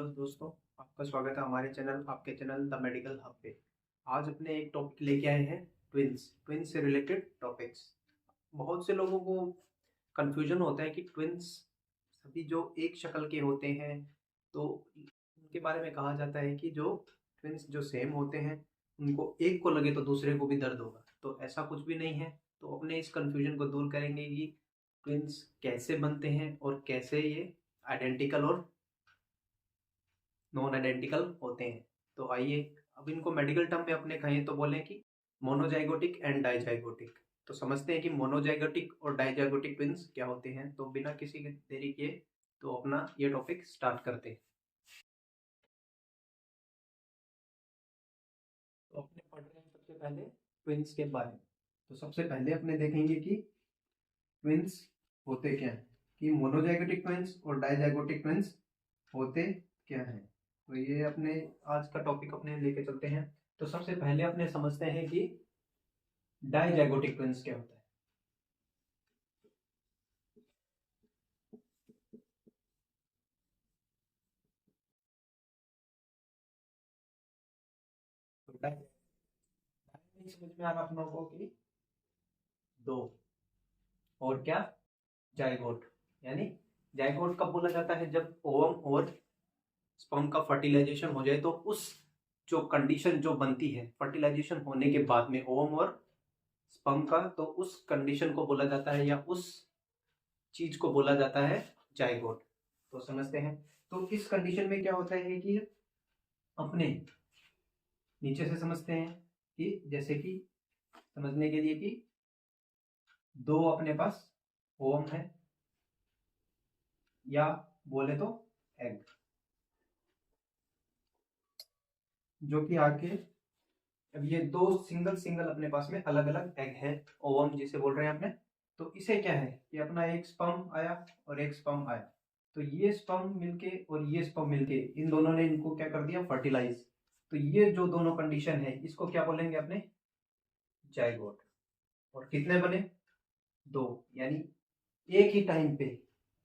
Hello दोस्तों, आपका स्वागत है हमारे चैनल आपके चैनल द मेडिकल हब पे। आज अपने एक टॉपिक लेके आए हैं ट्विंस से रिलेटेड टॉपिक्स। बहुत से लोगों को कंफ्यूजन होता है कि ट्विंस सभी जो एक शक्ल के होते हैं, तो उनके बारे में कहा जाता है कि जो ट्विंस जो सेम होते हैं उनको एक को लगे तो दूसरे को भी दर्द होगा। तो ऐसा कुछ भी नहीं है। तो अपने इस कंफ्यूजन को दूर करेंगे कि ट्विंस कैसे बनते हैं और कैसे ये आइडेंटिकल और नॉन आइडेंटिकल होते हैं। तो आइए अब इनको मेडिकल टर्म में अपने कहें तो बोलें कि मोनोजाइगोटिक एंड डाइजाइगोटिक। तो समझते हैं कि मोनोजाइगोटिक और डाइजाइगोटिक ट्विंस क्या होते हैं। तो बिना किसी के देरी किए तो अपना ये टॉपिक स्टार्ट करते हैं। तो अपने पढ़ रहे हैं सबसे पहले ट्विंस के बारे में। तो सबसे पहले अपने देखेंगे कि ट्विंस होते क्या हैं, कि मोनोजाइगोटिक ट्विंस और डाइजाइगोटिक ट्विंस होते क्या हैं। तो ये अपने आज का टॉपिक अपने लेके चलते हैं। तो सबसे पहले अपने समझते हैं कि डाइजाइगोटिक ट्विंस क्या होता है। तो डाई समझ में आ रहा अपनों को कि दो, और क्या जाइगोट। यानी जाइगोट कब बोला जाता है, जब ओवम और स्पर्म का फर्टिलाइजेशन हो जाए। तो उस जो कंडीशन जो बनती है फर्टिलाइजेशन होने के बाद में ओवम और स्पर्म का, तो उस कंडीशन को बोला जाता है या उस चीज को बोला जाता है जाइगोट। तो समझते हैं। तो इस कंडीशन में क्या होता है कि अपने नीचे से समझते हैं कि जैसे कि समझने के लिए कि दो अपने पास ओवम है या बोले तो एग, जो कि आके अब ये दो सिंगल सिंगल अपने पास में अलग अलग एग है, ओवम जिसे बोल रहे हैं अपने। तो इसे क्या है कि अपना एक स्पर्म आया और एक स्पर्म आया। तो ये स्पर्म मिलके और ये स्पर्म मिलके इन दोनों ने इनको क्या कर दिया, फर्टिलाइज। तो ये जो दोनों कंडीशन है इसको क्या बोलेंगे अपने, जाइगोट। और कितने बने, दो। यानी एक ही टाइम पे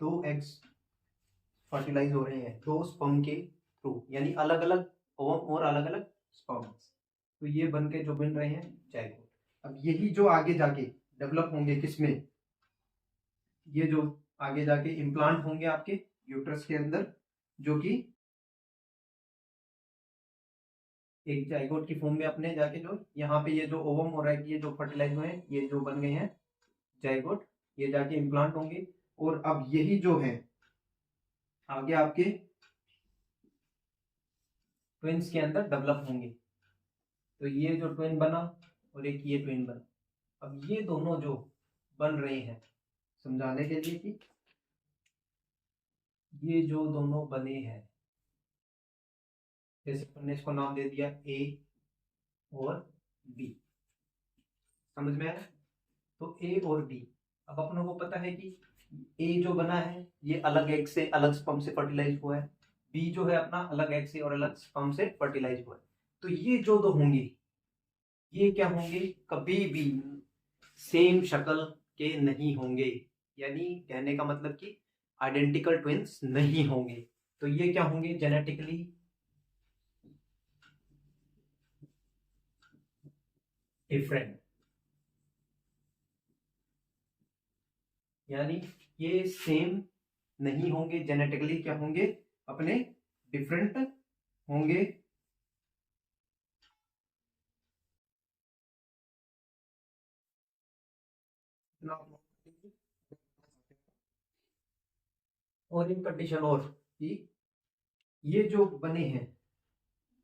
दो एग्स फर्टिलाइज हो रहे हैं दो स्पर्म के थ्रू, यानी अलग अलग ओवम और अलग अलग स्पर्म्स। तो ये बन के जो बन रहे हैं जाइगोट। अब यही जो आगे जाके डेवलप होंगे किसमें, ये जो आगे जाके इम्प्लांट होंगे आपके यूट्रस के अंदर, जो कि एक जाइगोट की फॉर्म में अपने जाके जो यहाँ पे ये जो ओवम हो रहा है, ये जो फर्टिलाइज हुए हैं ये जो बन गए हैं जाइगोट, ये जाके इम्प्लांट होंगे। और अब यही जो है आगे आपके ट्विंस के अंदर डेवलप होंगे। तो ये जो ट्विन बना और एक ये ट्विन बना। अब ये दोनों जो बन रहे हैं, समझाने के लिए कि ये जो दोनों बने हैं, जैसे अपन ने इसको नाम दे दिया ए और बी, समझ में आया। तो ए और बी, अब अपनों को पता है कि ए जो बना है ये अलग एग से अलग स्पर्म से फर्टिलाइज हुआ है, बी जो है अपना अलग एग से और अलग स्पर्म से फर्टिलाइज हुआ है। तो ये जो दो होंगे ये क्या होंगे, कभी भी सेम शक्ल के नहीं होंगे। यानी कहने का मतलब कि आइडेंटिकल ट्विंस नहीं होंगे। तो ये क्या होंगे, जेनेटिकली डिफरेंट। यानी ये सेम नहीं होंगे, जेनेटिकली क्या होंगे, अपने डिफरेंट होंगे। और इन कंडीशन और कि ये जो बने हैं,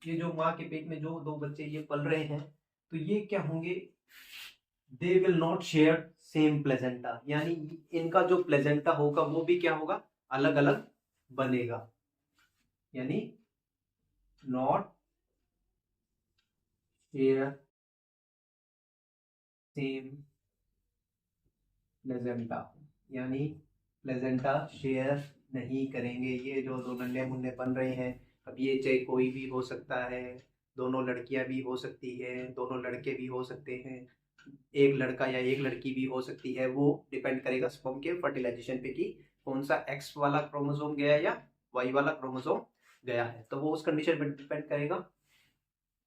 ये जो माँ के पेट में जो दो बच्चे ये पल रहे हैं, तो ये क्या होंगे, they will not share same placenta. यानी इनका जो प्लेजेंटा होगा वो भी क्या होगा, अलग अलग बनेगा। यानी नॉट शेयर सेम प्लेजेंटा, यानी प्लेजेंटा शेयर नहीं करेंगे ये जो दो नन्हे मुन्ने बन रहे हैं। अब ये चाहे कोई भी हो सकता है, दोनों लड़कियां भी हो सकती है, दोनों लड़के भी हो सकते हैं, एक लड़का या एक लड़की भी हो सकती है। वो डिपेंड करेगा स्पर्म के फर्टिलाइजेशन पे कि कौन सा एक्स वाला क्रोमोसोम गया या वाई वाला क्रोमोसोम गया है, तो वो उस कंडीशन पर डिपेंड करेगा।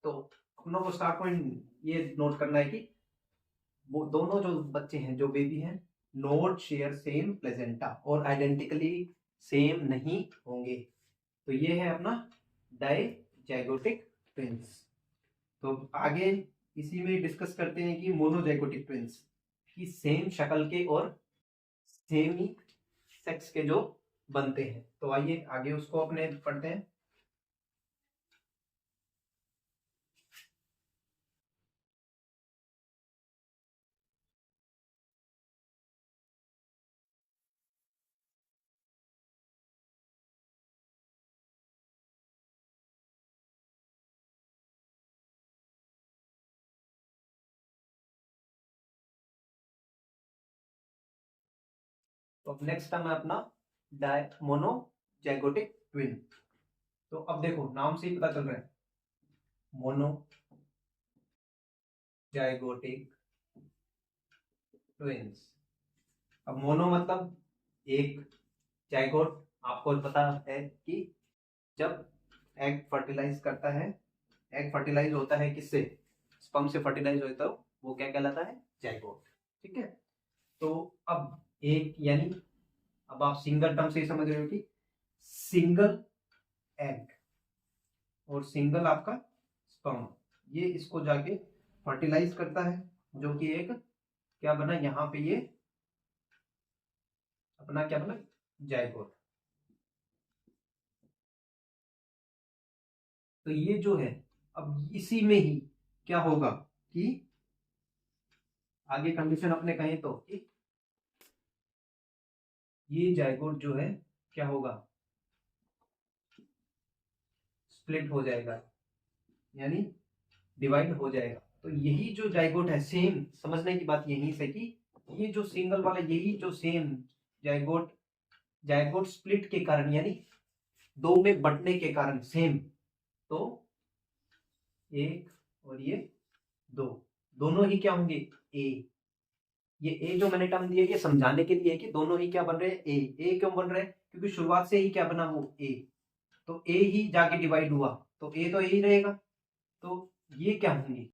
तो हम लोग को स्टार्ट पॉइंट ये नोट करना है कि वो दोनों जो बच्चे हैं, जो बेबी हैं, नोट शेयर सेम प्लेजेंटा और आइडेंटिकली सेम नहीं होंगे। तो ये है अपना डाइजैगोटिक ट्विंस। तो आगे इसी में डिस्कस करते हैं कि मोनोजाइगोटिक ट्विंस की सेम शक्ल के और सेम ही सेक्स के जो बनते हैं। तो आइए आगे उसको अपने पढ़ते हैं। तो नेक्स्ट टर्म है अपना मोनोजाइगोटिक ट्विन। तो अब देखो नाम से ही पता चल रहा है, मोनोजाइगोटिक ट्विंस। अब मोनो मतलब एक, जाइगोट आपको पता है कि जब एग फर्टिलाइज करता है, एग फर्टिलाइज होता है किससे, स्पर्म से फर्टिलाइज होता है, वो क्या कहलाता है, जाइगोट। ठीक है। तो अब एक यानी अब आप सिंगल टर्म से ही समझ रहे हो कि सिंगल एग और सिंगल आपका स्पर्म, ये इसको जाके फर्टिलाइज करता है, जो कि एक क्या बना यहाँ पे, ये अपना क्या बना, जाइगोट। तो ये जो है, अब इसी में ही क्या होगा कि आगे कंडीशन अपने कहें तो कि ये जाइगोट जो है क्या होगा, स्प्लिट हो जाएगा, यानी डिवाइड हो जाएगा। तो यही जो जाइगोट है, सेम समझने की बात यहीं से कि ये जो सिंगल वाला, यही जो सेम जाइगोट, जाइगोट स्प्लिट के कारण यानी दो में बंटने के कारण सेम, तो एक और ये दो, दोनों ही क्या होंगे, ए। ये ए जो मैंने टर्म दिया, ये समझाने के लिए कि दोनों ही क्या बन रहे हैं, ए। क्यों बन रहे हैं, क्योंकि शुरुआत से ही क्या बना, वो ए। तो ए ही जाके डिवाइड हुआ, तो ए तो ए ही रहेगा। तो ये क्या होंगे,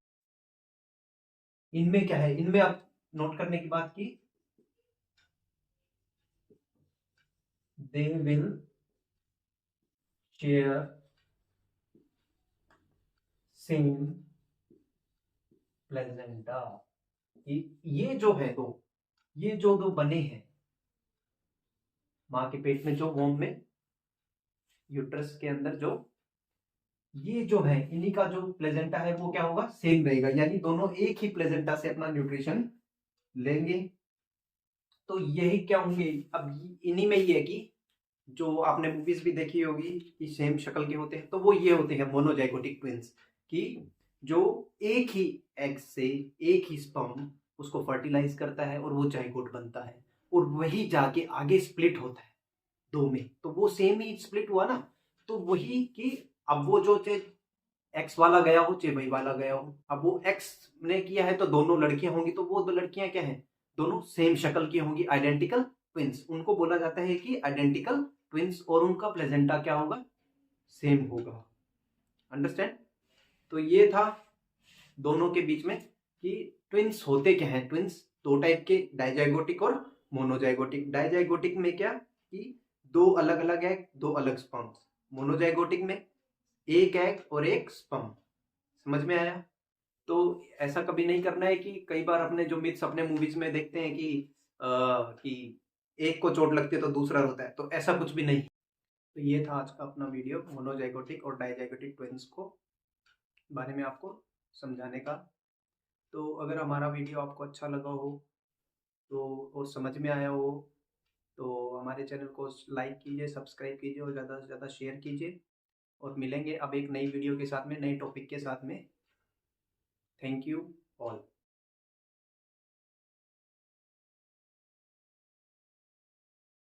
इनमें क्या है, इनमें आप नोट करने की बात की, they will share same placenta. ये जो है दो, ये जो दो बने हैं माँ के पेट में, जो वोम में, यूट्रस के अंदर, जो ये जो है इन्हीं का जो प्लेजेंटा है वो क्या होगा, सेम रहेगा, यानी दोनों एक ही प्लेजेंटा से अपना न्यूट्रिशन लेंगे। तो यही क्या होंगे, अब इन्हीं में ही है कि जो आपने मूवीज भी देखी होगी कि सेम शक्ल के होते हैं, तो वो ये होते हैं मोनोजाइगोटिक ट्विंस, कि जो एक ही एग से एक ही स्पर्म उसको फर्टिलाइज करता है और वो जाइगोट बनता है, और वही जाके आगे स्प्लिट होता है दो में, तो वो सेम ही स्प्लिट हुआ ना। तो वही कि अब वो जो एक्स वाला गया हो चाहे वाई वाला गया हो, अब वो एक्स ने किया है तो दोनों लड़कियां होंगी, तो वो दो लड़कियां क्या है, दोनों सेम शक्ल की होंगी, आइडेंटिकल ट्विंस, उनको बोला जाता है कि आइडेंटिकल ट्विंस, और उनका प्लेजेंटा क्या होगा, सेम होगा। अंडरस्टैंड। तो ये था दोनों के बीच में कि ट्विंस होते क्या है। ट्विंस दो टाइप के, डाइजाइगोटिक और मोनोजाइगोटिक। डाइजाइगोटिक में क्या कि दो अलग अलग एग, दो अलग स्पर्म्स। मोनोजाइगोटिक में एक एग और एक स्पर्म। समझ में आया। तो ऐसा कभी नहीं करना है कि कई बार अपने जो मिथ्स अपने मूवीज में देखते हैं कि एक को चोट लगती है तो दूसरा रोता है, तो ऐसा कुछ भी नहीं। तो ये था आज का अपना वीडियो, मोनोजाइगोटिक और डाइजाइगोटिक ट्विंस को बारे में आपको समझाने का। तो अगर हमारा वीडियो आपको अच्छा लगा हो तो, और समझ में आया हो, तो हमारे चैनल को लाइक कीजिए, सब्सक्राइब कीजिए और ज़्यादा से ज़्यादा शेयर कीजिए। और मिलेंगे अब एक नई वीडियो के साथ में, नए टॉपिक के साथ में। Thank you all.